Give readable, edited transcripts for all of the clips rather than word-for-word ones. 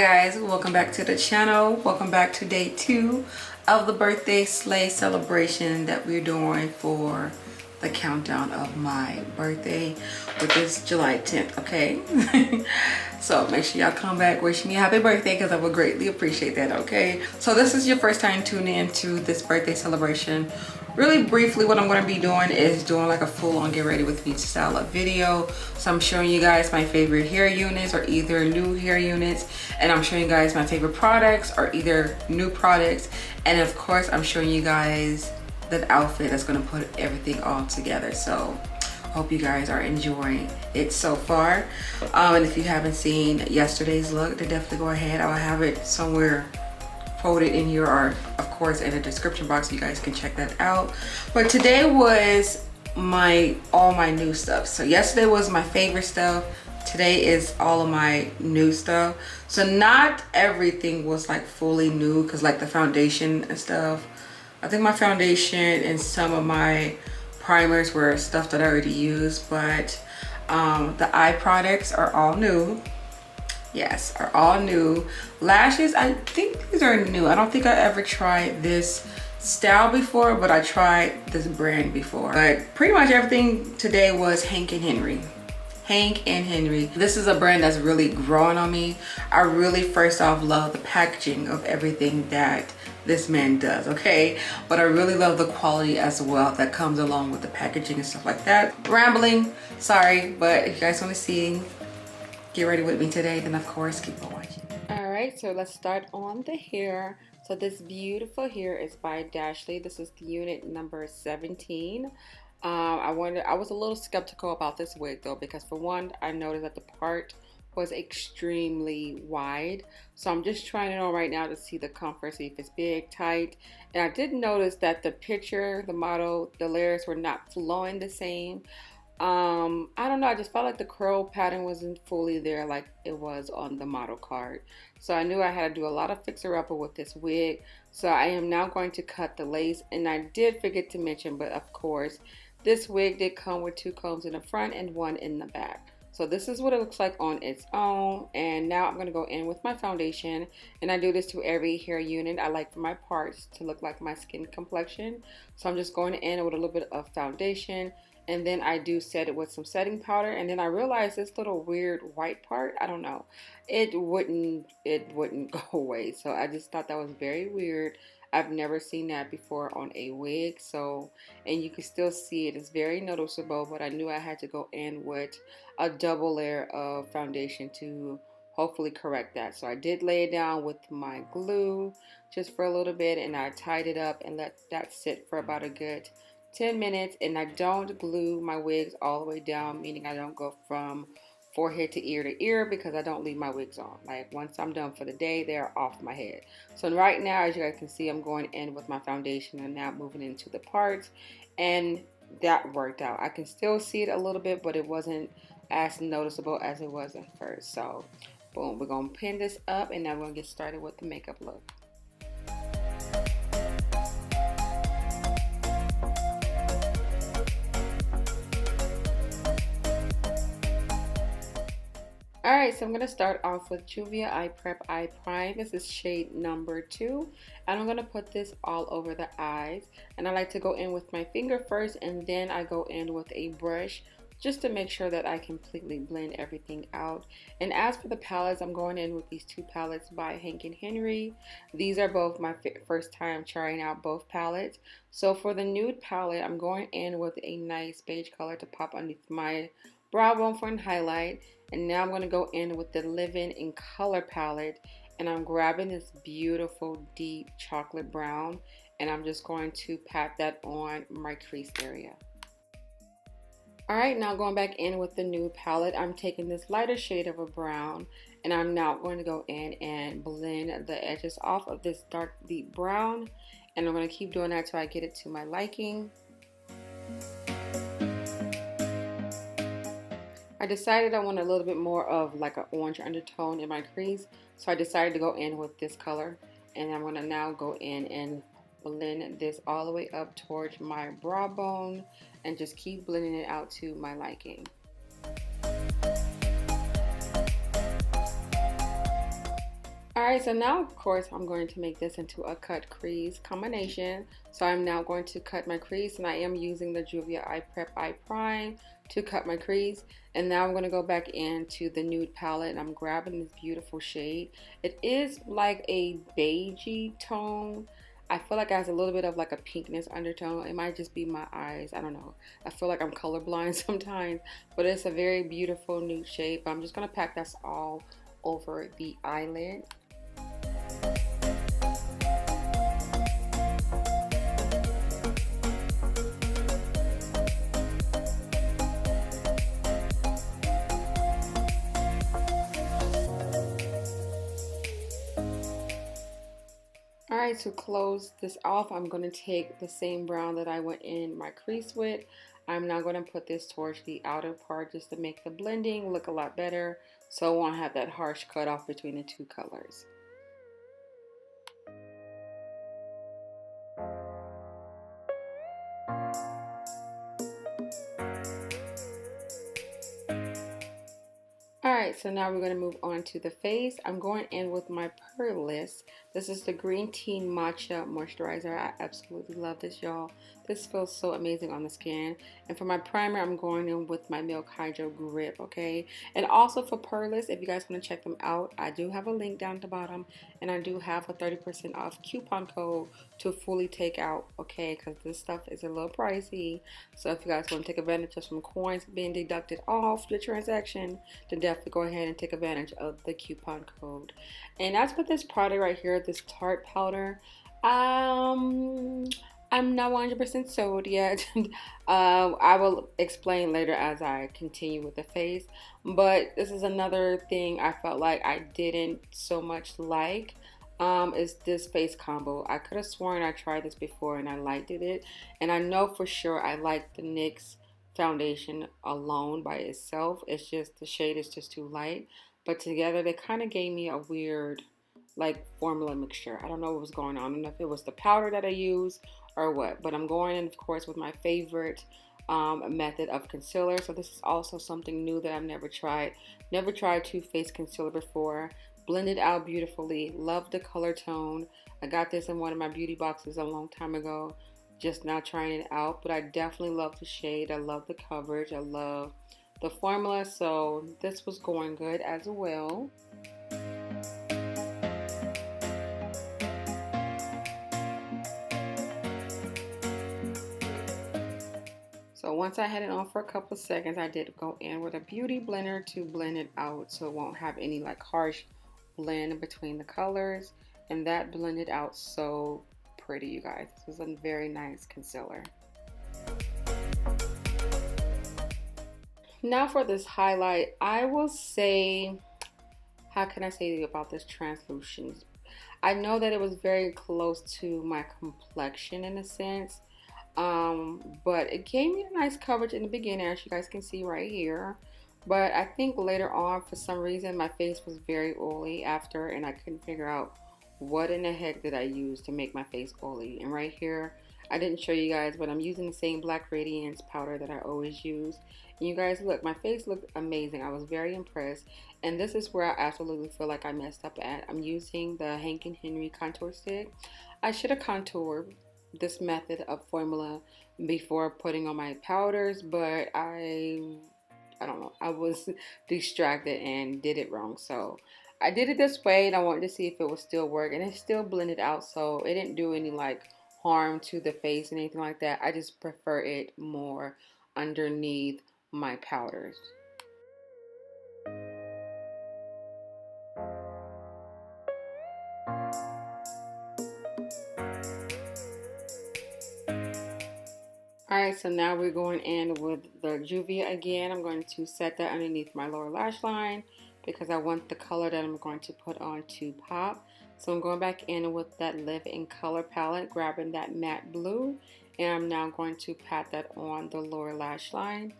Hi guys, welcome back to the channel. Welcome back to day 2 of the birthday sleigh celebration that we're doing for the countdown of my birthday, which is July 10th, okay? So make sure y'all come back, wish me a happy birthday because I would greatly appreciate that, okay? So this is your first time tuning into this birthday celebration. Really briefly, what I'm going to be doing is doing like a full-on get ready with me style of video. So I'm showing you guys my favorite hair units or either new hair units, and I'm showing you guys my favorite products or either new products, and of course I'm showing you guys that outfit that's going to put everything all together. So hope you guys are enjoying it so far, and if you haven't seen yesterday's look, then definitely go ahead. I'll have it somewhere quoted in here, or of course in the description box, so you guys can check that out. But today was all my new stuff. So yesterday was my favorite stuff, today is all of my new stuff. So not everything was like fully new, because like the foundation and stuff, I think my foundation and some of my primers were stuff that I already used, but the eye products are all new. Yes, are all new. Lashes, I think these are new. I don't think I ever tried this style before, but I tried this brand before. But pretty much everything today was Hank and Henry. Hank and Henry. This is a brand that's really growing on me. I really first off love the packaging of everything that this man does, okay? But I really love the quality as well that comes along with the packaging and stuff like that. Rambling, sorry, but if you guys want to see, get ready with me today, then of course keep on watching. All right, so let's start on the hair. So this beautiful hair is by Dashley. This is the unit number 17. I was a little skeptical about this wig though, because for one, I noticed that the part was extremely wide. So I'm just trying it on right now to see the comfort, see if it's big, tight. And I did notice that the picture, the model, the layers were not flowing the same. I don't know, I just felt like the curl pattern wasn't fully there like it was on the model card. So I knew I had to do a lot of fixer-upper with this wig. So I am now going to cut the lace, and I did forget to mention, but of course, this wig did come with 2 combs in the front and 1 in the back. So this is what it looks like on its own. And now I'm going to go in with my foundation, and I do this to every hair unit. I like for my parts to look like my skin complexion. So I'm just going in with a little bit of foundation, and then I do set it with some setting powder. And then I realized this little weird white part, I don't know, it wouldn't go away. So I just thought that was very weird. I've never seen that before on a wig. So, and you can still see it, it's very noticeable, but I knew I had to go in with a double layer of foundation to hopefully correct that. So I did lay it down with my glue just for a little bit, and I tied it up and let that sit for about a good 10 minutes. And I don't glue my wigs all the way down, meaning I don't go from forehead to ear, because I don't leave my wigs on. Like once I'm done for the day, they're off my head. So right now, as you guys can see, I'm going in with my foundation and now moving into the parts, and that worked out. I can still see it a little bit, but it wasn't as noticeable as it was at first. So boom, we're gonna pin this up, and now we're gonna get started with the makeup look. Alright, so I'm going to start off with Juvia Eye Prep Eye Prime. This is shade number 2. And I'm going to put this all over the eyes. And I like to go in with my finger first, and then I go in with a brush just to make sure that I completely blend everything out. And as for the palettes, I'm going in with these 2 palettes by Hank and Henry. These are both my first time trying out both palettes. So for the nude palette, I'm going in with a nice beige color to pop underneath my brow bone for a highlight. And now I'm going to go in with the Live-In in Color palette, and I'm grabbing this beautiful deep chocolate brown, and I'm just going to pat that on my crease area. Alright, now going back in with the nude palette, I'm taking this lighter shade of a brown, and I'm now going to go in and blend the edges off of this dark deep brown, and I'm going to keep doing that till I get it to my liking. I decided I wanted a little bit more of like an orange undertone in my crease, so I decided to go in with this color, and I'm going to now go in and blend this all the way up towards my brow bone and just keep blending it out to my liking. Alright, so now of course I'm going to make this into a cut crease combination. So I'm now going to cut my crease, and I am using the Juvia Eye Prep Eye Prime to cut my crease. And now I'm going to go back into the nude palette, and I'm grabbing this beautiful shade. It is like a beigey tone. I feel like it has a little bit of like a pinkness undertone. It might just be my eyes, I don't know. I feel like I'm colorblind sometimes, but it's a very beautiful nude shade. But I'm just going to pack this all over the eyelid. Alright, to close this off, I'm going to take the same brown that I went in my crease with. I'm now going to put this towards the outer part just to make the blending look a lot better, so I won't have that harsh cutoff between the two colors. Alright, so now we're going to move on to the face. I'm going in with my PURLISSE. This is the Green Tea Matcha Moisturizer. I absolutely love this, y'all. This feels so amazing on the skin. And for my primer, I'm going in with my Milk Hydro Grip, okay? And also for PURLISSE, if you guys want to check them out, I do have a link down at the bottom. And I do have a 30% off coupon code to fully take out, okay? Because this stuff is a little pricey. So if you guys want to take advantage of some coins being deducted off your transaction, then definitely go ahead and take advantage of the coupon code. And as for this product right here, this Tarte powder, I'm not 100% sold yet. I will explain later as I continue with the face. But this is another thing I felt like I didn't so much like. Is this face combo. I could have sworn I tried this before and I liked it. And I know for sure I like the NYX foundation alone by itself. It's just the shade is just too light. But together they kind of gave me a weird like formula mixture. I don't know what was going on. I don't know if it was the powder that I used or what. But I'm going in, of course, with my favorite method of concealer. So this is also something new that I've never tried. Never tried Too Faced concealer before. Blended out beautifully. Love the color tone. I got this in one of my beauty boxes a long time ago. Just not trying it out, but I definitely love the shade. I love the coverage. I love the formula. So this was going good as well. So once I had it on for a couple of seconds, I did go in with a beauty blender to blend it out so it won't have any like harsh blend between the colors. And that blended out so pretty, you guys. This is a very nice concealer. Now for this highlight, I will say, how can I say about this translucent? I know that it was very close to my complexion in a sense. But it gave me a nice coverage in the beginning, as you guys can see right here. But I think later on, for some reason, my face was very oily after, and I couldn't figure out what in the heck did I use to make my face oily. And right here, I didn't show you guys, but I'm using the same Black Radiance powder that I always use. And you guys, look, my face looked amazing. I was very impressed. And this is where I absolutely feel like I messed up at. I'm using the Hank & Henry contour stick. I should have contoured this method of formula before putting on my powders, but I don't know, I was distracted and did it wrong. So I did it this way, and I wanted to see if it would still work, and it still blended out, so it didn't do any like harm to the face and anything like that. I just prefer it more underneath my powders. Alright, so now we're going in with the Juvia again. I'm going to set that underneath my lower lash line because I want the color that I'm going to put on to pop. So I'm going back in with that Live in Color palette, grabbing that matte blue, and I'm now going to pat that on the lower lash line.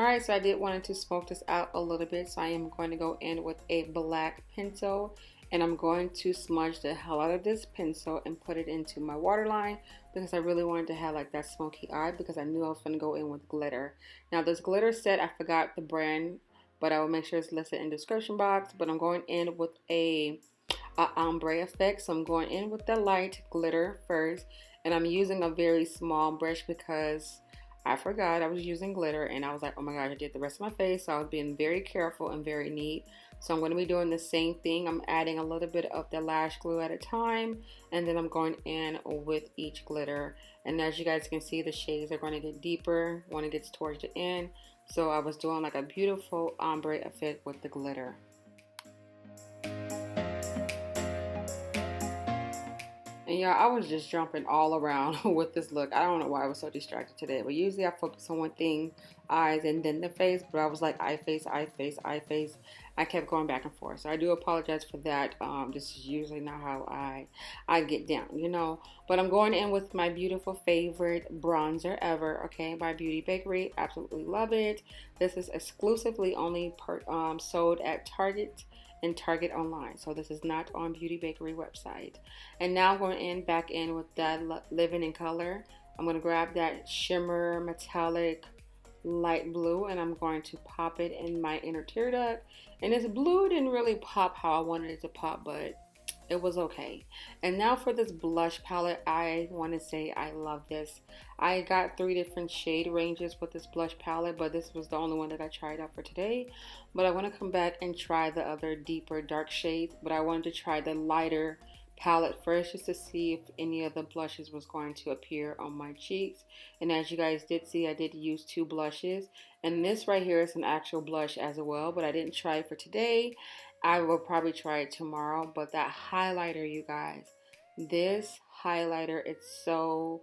Alright, so I did want to smoke this out a little bit, so I am going to go in with a black pencil, and I'm going to smudge the hell out of this pencil and put it into my waterline because I really wanted to have like that smoky eye because I knew I was going to go in with glitter. Now this glitter set, I forgot the brand, but I will make sure it's listed in the description box. But I'm going in with a ombre effect, so I'm going in with the light glitter first, and I'm using a very small brush because I forgot I was using glitter, and I was like, oh my gosh, I did the rest of my face, so I was being very careful and very neat. So I'm going to be doing the same thing. I'm adding a little bit of the lash glue at a time, and then I'm going in with each glitter. And as you guys can see, the shades are going to get deeper when it gets towards the end. So I was doing like a beautiful ombre effect with the glitter. And yeah, I was just jumping all around with this look. I don't know why I was so distracted today, but usually I focus on one thing, eyes and then the face, but I was like eye, face, eye, face, eye, face. I kept going back and forth, so I do apologize for that. This is usually not how I get down, you know. But I'm going in with my beautiful favorite bronzer ever, okay, by Beauty Bakery. Absolutely love it. This is exclusively only sold at Target and Target online, so this is not on Beauty Bakery website. And now I'm going back in with that Living in Color. I'm going to grab that shimmer metallic light blue, and I'm going to pop it in my inner tear duct. And this blue didn't really pop how I wanted it to pop, but it was okay. And now for this blush palette, I want to say I love this. I got 3 different shade ranges with this blush palette, but this was the only one that I tried out for today. But I want to come back and try the other deeper dark shades, but I wanted to try the lighter palette first just to see if any of the blushes was going to appear on my cheeks. And as you guys did see, I did use 2 blushes, and this right here is an actual blush as well, but I didn't try it for today. I will probably try it tomorrow. But that highlighter, you guys, this highlighter, it's so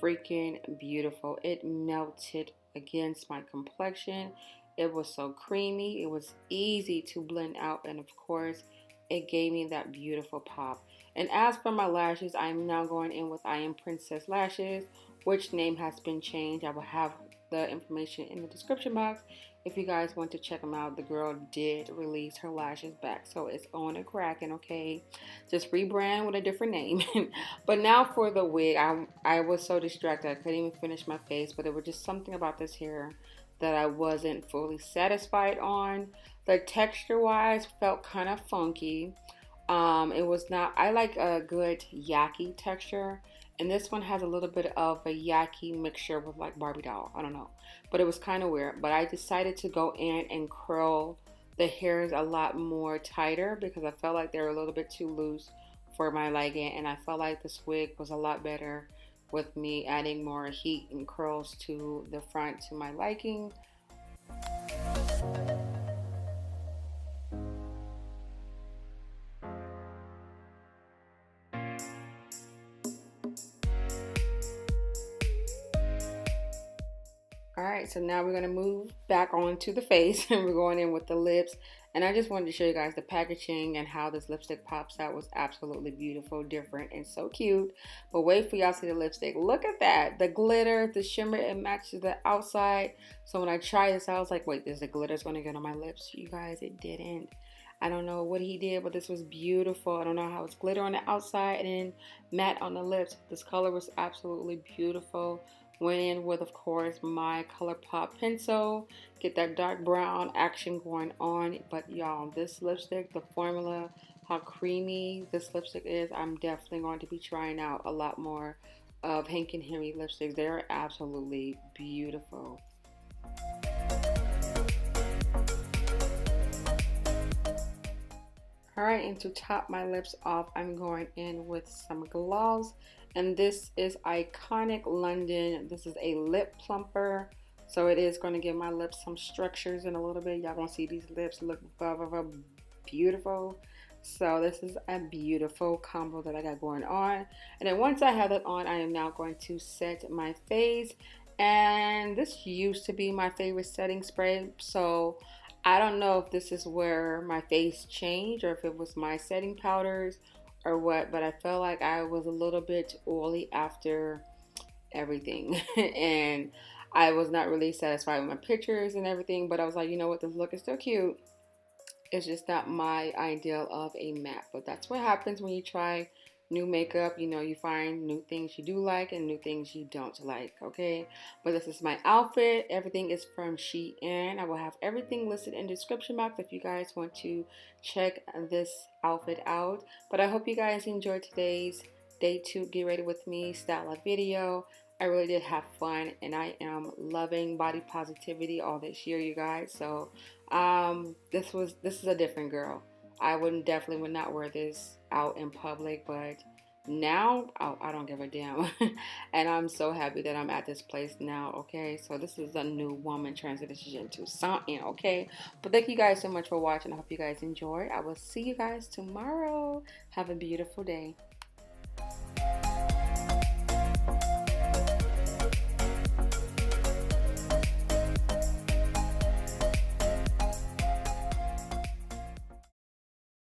freaking beautiful. It melted against my complexion. It was so creamy. It was easy to blend out, and of course it gave me that beautiful pop. And as for my lashes, I'm now going in with I Am Princess lashes, which name has been changed. I will have the information in the description box if you guys want to check them out. The girl did release her lashes back, so it's on and cracking, okay? Just rebrand with a different name. But now for the wig, I was so distracted I couldn't even finish my face, but it was just something about this hair that I wasn't fully satisfied on. The texture wise felt kind of funky. It was not, I like a good yaki texture, and this one has a little bit of a yaki mixture with like Barbie doll. I don't know, but it was kind of weird. But I decided to go in and curl the hairs a lot more tighter because I felt like they were a little bit too loose for my liking, and I felt like this wig was a lot better with me adding more heat and curls to the front to my liking. Alright, so now we're going to move back onto the face and we're going in with the lips. And I just wanted to show you guys the packaging and how this lipstick pops out was absolutely beautiful, different, and so cute. But wait for y'all to see the lipstick. Look at that. The glitter, the shimmer, it matches the outside. So when I tried this, I was like, wait, is the glitter's going to get on my lips? You guys, it didn't. I don't know what he did, but this was beautiful. I don't know how it's glitter on the outside and then matte on the lips. This color was absolutely beautiful. Went in with, of course, my ColourPop pencil. Get that dark brown action going on. But y'all, this lipstick, the formula, how creamy this lipstick is, I'm definitely going to be trying out a lot more of Hank and Henry lipsticks. They're absolutely beautiful. Alright, and to top my lips off, I'm going in with some gloss. And this is Iconic London. This is a lip plumper. So it is going to give my lips some structures in a little bit. Y'all going to see these lips look beautiful. So this is a beautiful combo that I got going on. And then once I have that on, I am now going to set my face. And this used to be my favorite setting spray. So I don't know if this is where my face changed or if it was my setting powders or what, but I felt like I was a little bit oily after everything. And I was not really satisfied with my pictures and everything, but I was like, you know what, this look is still cute. It's just not my ideal of a matte, but that's what happens when you try new makeup. You know, you find new things you do like and new things you don't like, okay? But this is my outfit. Everything is from Shein. I will have everything listed in the description box if you guys want to check this outfit out. But I hope you guys enjoyed today's day 2 get ready with me style of video. I really did have fun, and I am loving body positivity all this year, you guys. So this is a different girl. I definitely would not wear this out in public, but now I don't give a damn. And I'm so happy that I'm at this place now, okay? So this is a new woman transition to something, okay? But thank you guys so much for watching. I hope you guys enjoyed. I will see you guys tomorrow. Have a beautiful day.